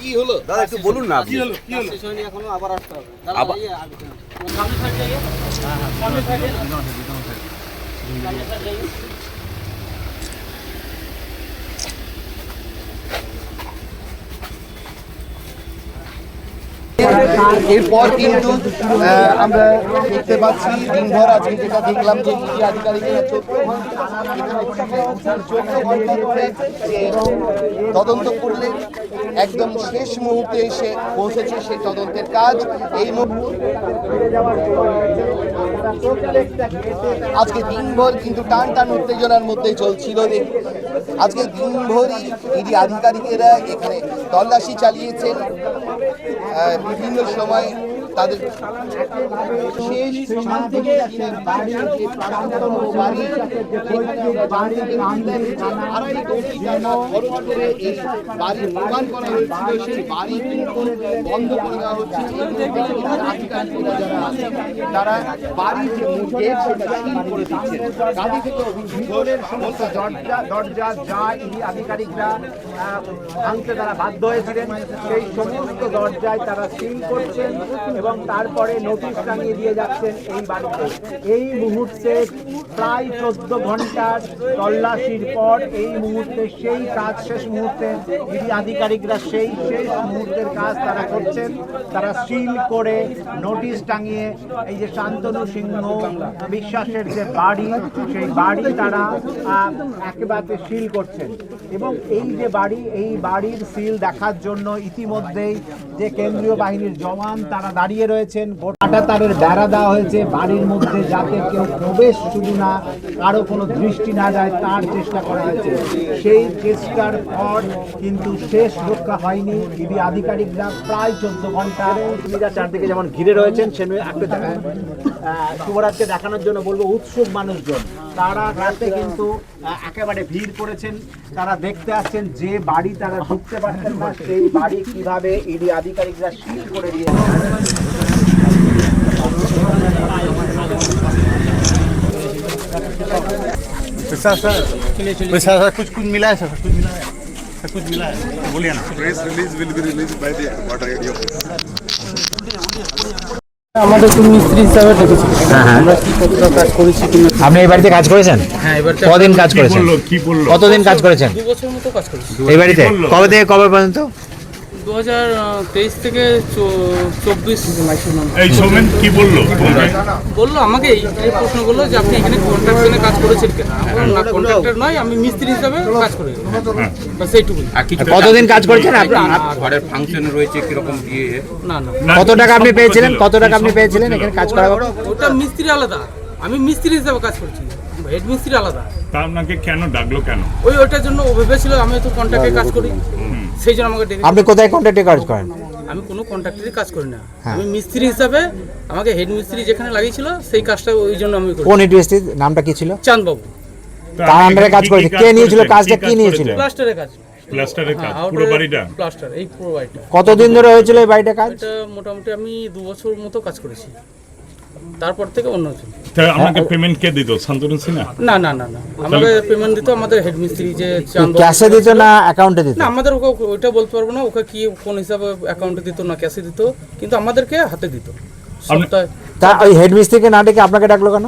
কি হলো দাদা একটু বলুন না। কি হলো এখনো আবার আসতে হবে এরপর কিন্তু আমরা দেখতে পাচ্ছি দিনভর আজকে যেটা দেখলাম যে ইডি আধিকারিকেরা 14 ঘন্টা ধরে তদন্ত করলেন, একদম শেষ মুহূর্তে এসে পৌঁছেছে সেই তদন্তের কাজ। এই আজকে দিনভর কিন্তু টান টান উত্তেজনার মধ্যে চলছিল। আজকে দিনভরই ইডি আধিকারিকেরা এখানে তল্লাশি চালিয়েছেন, বিভিন্ন সময় তাদের শেষ স্থান থেকে বাড়ি নির্মাণ করা হয়েছিল, সেই বাড়ি কিন্তু বন্ধ করে দেওয়া হচ্ছে। তারা বাড়ির যে গেট সেটা সিল করে দিচ্ছেন। গাড়ি থেকে ভিতরের সমস্ত দরজা যা ইডি আধিকারিকরা ভাঙতে তারা বাধ্য হয়েছিলেন, সেই সমস্ত দরজায় তারা সিল করছেন এবং তারপরে নোটিশ টাঙিয়ে দিয়ে যাচ্ছেন এই বাড়িতে। এই মুহূর্তে প্রায় 14 ঘন্টার তল্লাশির পর এই মুহূর্তে সেই কাজ শেষ মুহূর্তে ইডি আধিকারিকরা সেই শেষ মুহূর্তের কাজ তারা করছেন। তারা সিল করে নোটিশ টাঙিয়ে এই যে শান্তনু সিংহ বিশ্বাসের যে বাড়ি, সেই বাড়ি তারা একেবারে সিল করছেন। এবং এই যে বাড়ি, এই বাড়ির সিল দেখার জন্য ইতিমধ্যেই যে কেন্দ্রীয় বাহিনীর জওয়ান তারা দাঁড়িয়ে রয়েছেন। গোটা তারের বেড়া দেওয়া হয়েছে বাড়ির মধ্যে, যাতে কেউ প্রবেশ শুধু না, কারো কোনো দৃষ্টি না যায় তার চেষ্টা করা হয়েছে। সেই চেষ্টার পর কিন্তু শেষ রক্ষা হয়নি। ইডি আধিকারিকরা প্রায় 14 ঘন্টা চারদিকে যেমন ঘিরে রয়েছেন, সেখানে একটা শুভরাত্রি দেখানোর জন্য বলবো উৎসুক মানুষজন তারা রাতে কিন্তু একেবারে ভিড় করেছেন। তারা দেখতে আসছেন যে বাড়ি তারা ঢুকতে পারছেন না, সেই বাড়ি কিভাবে ইডি আধিকারিকরা সিল করে দিয়েছেন। कुछ मिला है सर, कुछ मिला है बोलिए ना। Press release will be released by the water area. আমাদের তো মিস্ত্রি হিসাবে ডেকেছি। আমরা কি কতটা কাজ করেছি। আপনি এই বাড়িতে কাজ করেছেন? হ্যাঁ, এবার কতদিন কাজ করেছেন? কতদিন কাজ করেছেন? 2 বছর মতো কাজ করেছি এই বাড়িতে। কবে থেকে কবে পর্যন্ত? 2023 থেকে 24 ম্যাক্সিমাম। এই সোমেন কি বললো? বললো আমাকে এই প্রশ্ন করলো যে আপনি এখানে কন্ট্রাকশনে কাজ করেছেন কেন? না, কন্ট্রাক্টর নয়, আমি মিস্ত্রি হিসাবে কাজ করি। বাস এইটুকুই। কতদিন কাজ করেছেন? ঘরের ফাংশন রয়েছে কিরকম দিয়ে? না না, কত টাকা আপনি পেয়েছিলেন? কত টাকা আপনি পেয়েছিলেন এখানে কাজ করার? ওটা মিস্ত্রি আলাদা, আমি মিস্ত্রি হিসাবে কাজ করছি, হেড মিস্ত্রি আলাদা। তা আপনাকে কেন ডাকলো কেন? ওইটার জন্য ও ভেবেছিল আমি তো কন্ট্রাক্টে কাজ করি, সেই জন্য আমাকে ডেকে। আপনি কোথায় কন্ট্রাক্টে কাজ করেন? আমি কোনো কন্ট্রাক্টরে কাজ করি না, আমি মিস্ত্রি হিসাবে আমাকে হেড মিস্ত্রি যেখানে লাগিয়েছিল সেই কাজটা ওই জন্য আমি করি। কোন হেড মিস্ত্রি নামটা কি ছিল? চাঁদবাবু। তার আন্ডারে কাজ করেছে? কে নিয়েছিল কাজটা? কি নিয়েছিল? প্লাস্টারের কাজ। প্লাস্টারের কাজ পুরো বাড়িটা? প্লাস্টার, এই পুরো বাড়িটা। কতদিন ধরে হয়েছিল এই বাড়িটা কাজ? এটা মোটামুটি আমি 2 বছর মতো কাজ করেছি, তারপর থেকে অন্য জন। আমাকে পেমেন্ট কে দিত? শান্তনু সিনহা? না না না না, আমাকে পেমেন্ট দিত আমাদের হেড মিস্ত্রি যে চাঁদবাবু। ক্যাশে দিত না অ্যাকাউন্টে দিত? না, আমাদের ওইটা বলতে পারবো না, ওকে কি কোন হিসাবে অ্যাকাউন্টে দিত না ক্যাশে দিত, কিন্তু আমাদেরকে হাতে দিত সপ্তাহে। তা ওই হেড মিস্ত্রিকে না ডেকে আপনাকে ডাকলো কেন?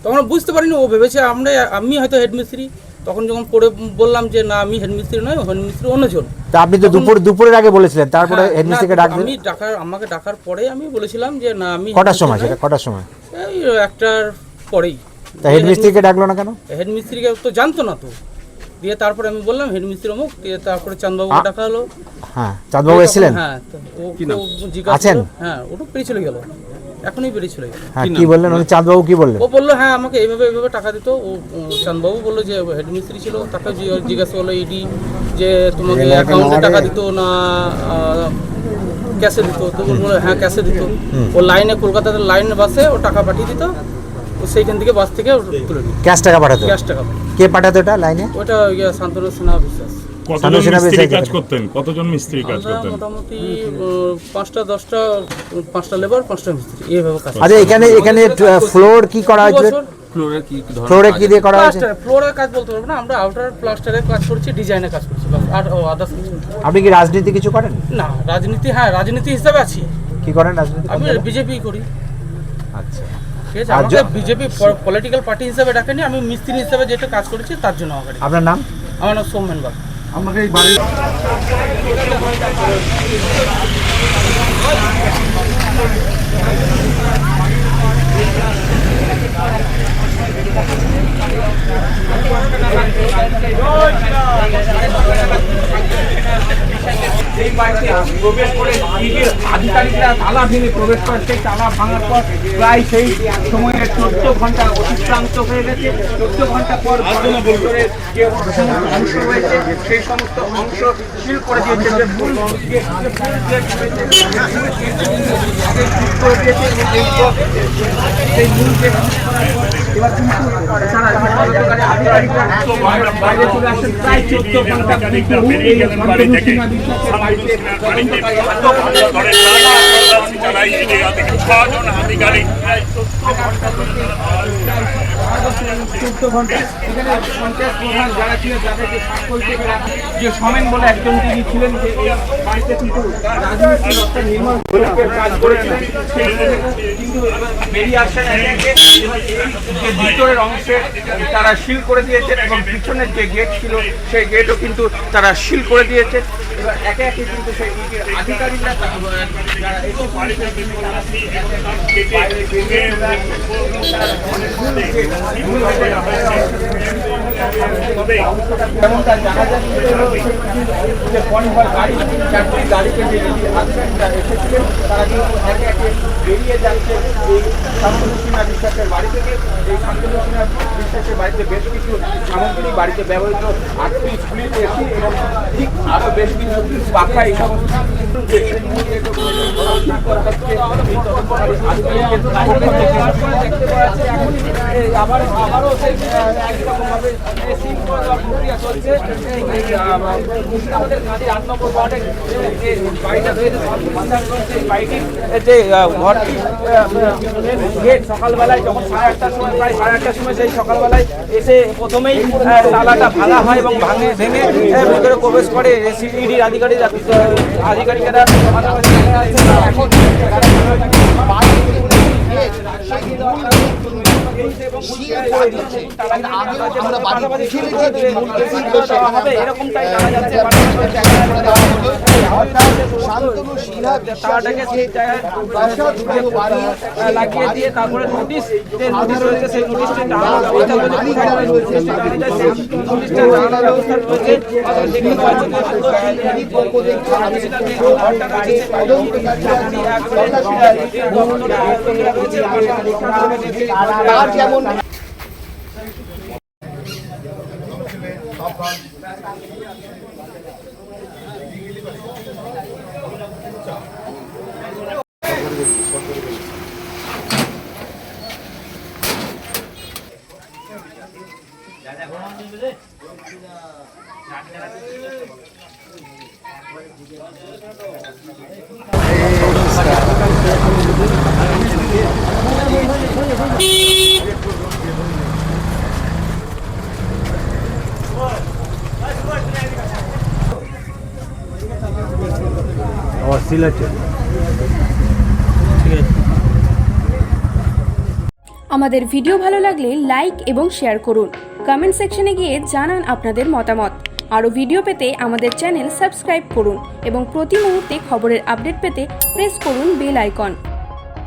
তখন বুঝতে পারিনি, ও ভেবেছে আমি হয়তো হেড মিস্ত্রি। তখন যখন পরে বললাম যে না আমি হেড মিস্ত্রি নয়, হেড মিস্ত্রি অন্যজন। তা আপনি তো দুপুরের আগে বলেছিলেন, তারপরে হেড মিস্ত্রিকে ডাকলেন? আমাকে ডাকার পরে আমি বলেছিলাম যে না আমি। কটার সময় সেটা? কটার সময়? এই 1টার পরেই। তা হেড মিস্ত্রিকে ডাকলো না কেন? হেড মিস্ত্রিকে তো জানতো না তো। দিয়ে তারপরে আমি বললাম হেড মিস্ত্রি অমুক, দিয়ে তারপরে চাঁদবাবুকে ডাকা হলো। হ্যাঁ, চাঁদবাবু এসেছিলেন? হ্যাঁ, ও জিজ্ঞাসা আছেন? হ্যাঁ, ওটা পেরিয়ে চলে গেল, এখনই বেরিয়ে চলে গেল। হ্যাঁ, কি বললেন উনি? চাঁদবাবু কি বললেন? ও বললো হ্যাঁ আমাকে এইভাবে টাকা দিত। ও চাঁদবাবু বললো যে হেড মিস্ত্রি ছিল, তাকে জিজ্ঞাসা করলো ইডি যে তোমাকে অ্যাকাউন্টে টাকা দিত না ক্যাশে দিত? তো বললো হ্যাঁ ক্যাশে দিত। ও লাইনে, কলকাতাতে লাইন বাসে ও টাকা পাঠিয়ে দিত, ও সেইখান থেকে বাস থেকে তুলে দিত। ক্যাশ টাকা পাঠাতো? ক্যাশ টাকা। কে পাঠাতো এটা লাইনে? ওটা শান্তনু সিনহা বিশ্বাস। কতজন মিস্ত্রি কাজ করতেন? কতজন মিস্ত্রি কাজ করতেন? মোটামুটি 5টা 10টা, 5টা লেবার, 5টা মিস্ত্রি, এইভাবে কাজ। আচ্ছা, এখানে ফ্লোর কি করা হয়েছিল? ফ্লোরে কি ধরনের ফ্লোরে কাজ কি দিয়ে করা হয়েছে? প্লাস্টার ফ্লোরের কাজ বলতে পারবো না, আমরা আউটার প্লাস্টারের কাজ করছি, ডিজাইনের কাজ করছি, বাস। আর আদার্স কিছু না। আপনি কি রাজনীতি কিছু করেন? না, রাজনীতি, হ্যাঁ রাজনীতি হিসাবে আছি, কি করেন রাজনীতি? আমি বিজেপি করি। আচ্ছা, ঠিক আছে, আর আমাকে বিজেপি পলিটিক্যাল পার্টি হিসাবে ডাকেনি, আমি মিস্ত্রি হিসাবে যেটা কাজ করেছি তার জন্য আমাকে ডেকেছে। আপনার নাম? আমার নাম সৌমেন বাগ। আমাকে এই বাড়ি এই বাড়িতে প্রবেশ করে ইডির আধিকারিকরা তালা ভেঙে প্রবেশ করে, সেই তালা ভাঙার পর প্রায় সেই সময়ে 14 ঘন্টা অতিক্রান্ত হয়ে গেছে। 14 ঘন্টা পর ভিতরে যে সমস্ত অংশ রয়েছে সেই সমস্ত অংশ সিল করে দিয়েছে, যে মূল গেট রয়েছে সেই মূল গেট এবার কিন্তু তারা আধিকারিকরা বাইরে চলে আসেন। প্রায় 14 ঘন্টা এই সীমা বিশ্বাসের বাড়িতে যে সমেন বলে একজন তিনি ছিলেন, যে এই বাড়িতে কিন্তু রাজমিস্ত্রি অর্থাৎ নির্মাণ কাজ করেছিলেন, সেই কিন্তু বেরিয়ে আসেন একে একে। এবং এই যে ভিতরের অংশে তারা সিল করে দিয়েছেন এবং পিছনের যে গেট ছিল সেই গেটও কিন্তু তারা সিল করে দিয়েছে। এবার একে একে কিন্তু সেই আধিকারিকরা যারা এসে বাড়িতে বাইরে বেরিয়ে যেমনটা জানা যাচ্ছে যে পরিবার গাড়ি চারটি গাড়িতে যে আধিকারিকরা এসেছিলেন তারা কিন্তু একে একে বেরিয়ে যাচ্ছে এই শান্তনু সিনহা বিশ্বাসের বাড়ি থেকে। এই শান্তনু সিনহা বিশ্বাসের বাড়িতে বেশ কিছু সামগ্রী, বাড়িতে ব্যবহৃত 8টি স্প্লিট এসি এবং ঠিক আরও বেশ কিছু পাখা, এই সমস্ত আবারও সেই একইরকমভাবে সিল করে দেওয়ার প্রক্রিয়া চলছে। মুর্শিদাবাদের গাঁধী 8 নম্বর ওয়ার্ডের যে বাড়িটা রয়েছে সেই বাড়িটির যে ঘরটি গেট সকালবেলায় যখন 8:30টার সময়, প্রায় 8:30টার সময় সেই সকালবেলায় এসে প্রথমেই তালাটা ভাঙা হয় এবং ভেঙে ভিতরে প্রবেশ করে ইডির আধিকারিকেরা। এখন এরকমটাই জানা যাচ্ছে। শান্তনু সিনহা তালাটাকে সেই জায়গায় লাগিয়ে দিয়ে তারপরে নোটিশ রয়েছে, সেই নোটিশটা টাঙানোর ব্যবস্থা রয়েছে। তার যেমন আমাদের ভিডিও ভালো লাগলে লাইক এবং শেয়ার করুন। কমেন্ট সেকশনে গিয়ে জানান আপনাদের মতামত। আরও ভিডিও পেতে আমাদের চ্যানেল সাবস্ক্রাইব করুন এবং প্রতি মুহূর্তে খবরের আপডেট পেতে প্রেস করুন বেল আইকন।